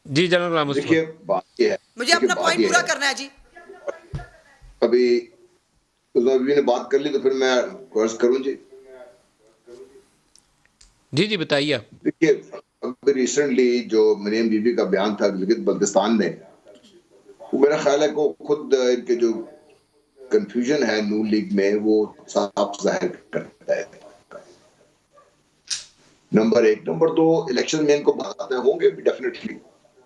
जी general Ghulam Mustafa. देखिए बात ये है, मुझे अपना पॉइंट पूरा करना है जी। अभी बीवी ने बात कर ली तो फिर मैं कोर्स करूं जी। जी जी बताइए आप। देखिए अभी रिसेंटली जो मरियम बीबी का बयान था गिलगित बल्तिस्तान में, वो मेरा ख्याल है को खुद इनके जो कंफ्यूजन है नून लीग में वो साफ जाहिर करता है। नंबर एक। नंबर दो, इलेक्शन में इनको बताते होंगे भी डेफिनेटली,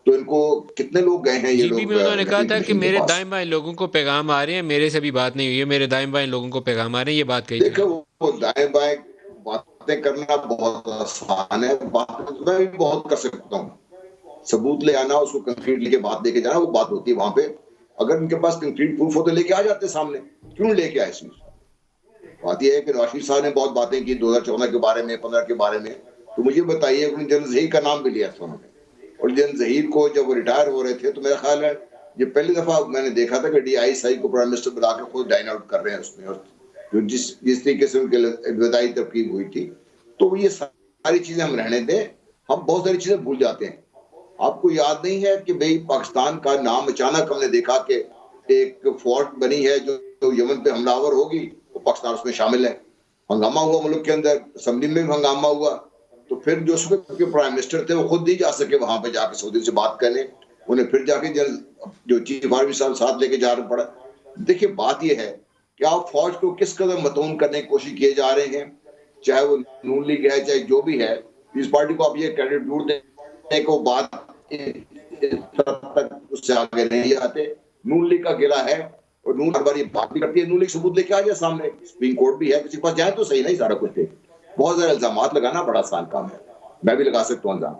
तो इनको कितने लोग गए हैं ये जीबी लोग में उन्होंने कहा इलेक्शन था कि कमीशन के मेरे पास। दाएं बाएं लोगों को पैगाम आ रहे हैं, मेरे से भी बात नहीं हुई है, मेरे दाएं बाएं लोगों को पैगाम आ रहे हैं, ये बात कही थी देखो उन्होंने। वो दाएं बाएं बातें करना बहुत आसान है, बातें तो मैं भी बहुत कर सकता हूँ। सबूत ले आना, उसको कंक्रीट लेके बात लेके जाना, वो बात होती है वहां पे। अगर इनके पास कंक्रीट प्रूफ हो तो लेके आ जाते सामने, क्यों लेके आए इसमें? बात यह है कि राशिद साहब ने बहुत बातें की 2014 के बारे में, 15 के बारे में। तो मुझे बताइए, उन्होंने जनरल जहीर का नाम भी लिया था उन्होंने, और जनरल जहीर को जब वो रिटायर हो रहे थे तो मेरा ख्याल है ये पहली दफा मैंने देखा था कि DISI को प्राइम मिनिस्टर बुला के खुद डाइन आउट कर रहे हैं उसमें, और जो जिस तरीके से उनके विदाई तरकीब हुई थी। तो ये सारी चीजें हम रहने दें, हम बहुत सारी चीजें भूल जाते हैं। आपको याद नहीं है कि भाई पाकिस्तान का नाम अचानक हमने देखा कि एक फोर्ट बनी है जो यमन पे हमलावर होगी, तो पाकिस्तान उसमें शामिल है। हंगामा हुआ मुल्क के अंदर, असेंबली में भी हंगामा हुआ। तो फिर जो उस वक्त के प्राइम मिनिस्टर थे वो खुद नहीं जा सके वहां पे जाके सऊदी से बात करने, उन्हें फिर जाके जो चीफ आर्मी साहब साथ लेके जाना पड़ा। देखिए बात यह है कि आप फौज को किस कदर मतून करने की कोशिश किए जा रहे हैं, चाहे वो नून लीग है चाहे जो भी है। इस पार्टी को आप ये क्रेडिट जरूर दें को बात तक उससे आगे नहीं जाते। नून लीग का गिला है, और नून हर बार ये बात भी करती है। नून लीग सबूत लेके आ जाए सामने, सुप्रीम कोर्ट भी है, किसी के पास जाए तो सही। नहीं सारा कुछ थे, बहुत सारे इल्जामात लगाना बड़ा आसान काम है, मैं भी लगा सकता हूँ इल्जाम।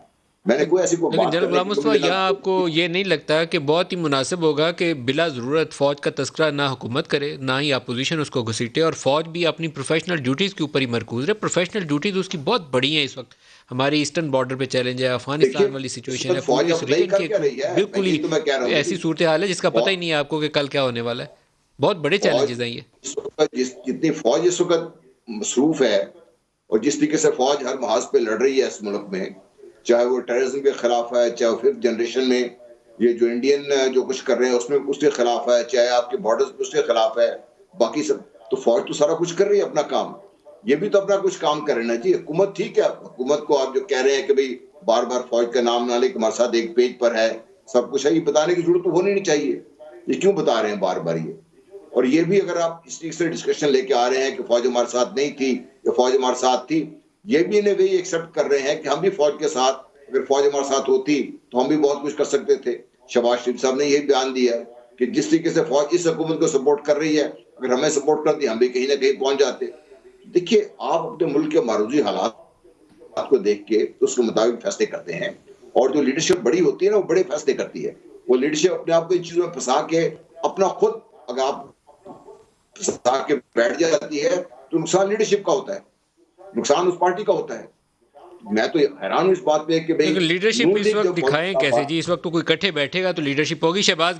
मैंने कोई ऐसी कोई लेकिन बात जनरल करने गुलाम की मुस्तफा, कभी लगा। यहाँ आपको ये नहीं लगता कि बहुत ही मुनासिब होगा कि बिला ज़रूरत फ़ौज का तस्करा ना हुकूमत करे, ना ही अपोजिशन उसको घसीटे, और फ़ौज भी अपनी प्रोफेशनल ड्यूटीज़ के ऊपर ही मरकूज रहे। प्रोफेशनल ड्यूटीज़ उसकी बहुत बड़ी हैं इस वक्त। हमारी ईस्टर्न बॉर्डर पे चैलेंज है, देखिए अफगानिस्तान वाली इस सिचुएशन है, वक्त पूरी फौज इस अब नहीं रीजन कर की क्या रही है, मैं बिल्कुल ही यही तो मैं कह रहा हूँ ऐसी जी। सूरत हाल है जिसका पता ही नहीं है आपको कि कल क्या होने वाला है। बहुत बड़े फौज चैलेंजेस हैं ये। इस वक्त जितनी फौज इस वक्त मसरूफ है, और जिस तरीके से फौज हर महाज पे लड़ रही है इस मुल्क में, चाहे वो टेररिज्म के खिलाफ है, चाहे फिफ्थ जनरेशन में ये जो इंडियन जो कुछ कर रहे हैं उसमें उसके खिलाफ है, चाहे आपके बॉर्डर्स पे उसके खिलाफ है, बाकी सब। तो फौज तो सारा कुछ कर रही है अपना काम, ये भी तो अपना कुछ काम करे ना जी। हुकूमत ठीक है, हुकूमत को आप जो कह रहे हैं कि भाई बार बार फौज का नाम ना ले, हमारे साथ एक पेज पर है, सब कुछ है, ये बताने की जरूरत तो होनी नहीं चाहिए। ये क्यों बता रहे हैं बार बार ये? और ये भी अगर आप इस चीज से डिस्कशन लेके आ रहे हैं कि फौज हमारे साथ नहीं थी या फौज हमारे साथ थी, ये भी इन्हें वही एक्सेप्ट कर रहे हैं कि हम भी फौज के साथ, अगर फौज हमारे साथ होती तो हम भी बहुत कुछ कर सकते थे। शहबाज शरीफ साहब ने यही बयान दिया कि जिस तरीके से फौज इस हुकूमत को सपोर्ट कर रही है, अगर हमें सपोर्ट करती हम भी कहीं ना कहीं पहुंच जाते। देखिए आप अपने मुल्क के मारूजी हालात को देख के उसके मुताबिक फैसले करते हैं, और जो लीडरशिप बड़ी होती है ना वो बड़े फैसले करती है। वो लीडरशिप अपने आप को इन चीजों में फंसा के अपना खुद अगर आप फंसा के बैठ जाती है तो नुकसान लीडरशिप का होता है, नुकसान उस पार्टी का होता है। मैं तो हैरान हूं इस बात पे कि भाई लेकिन लीडरशिप नून इस लीग वक्त जो दिखाएं कैसे जी? इस वक्त तो कोई इकट्ठे बैठेगा तो लीडरशिप होगी। शहबाज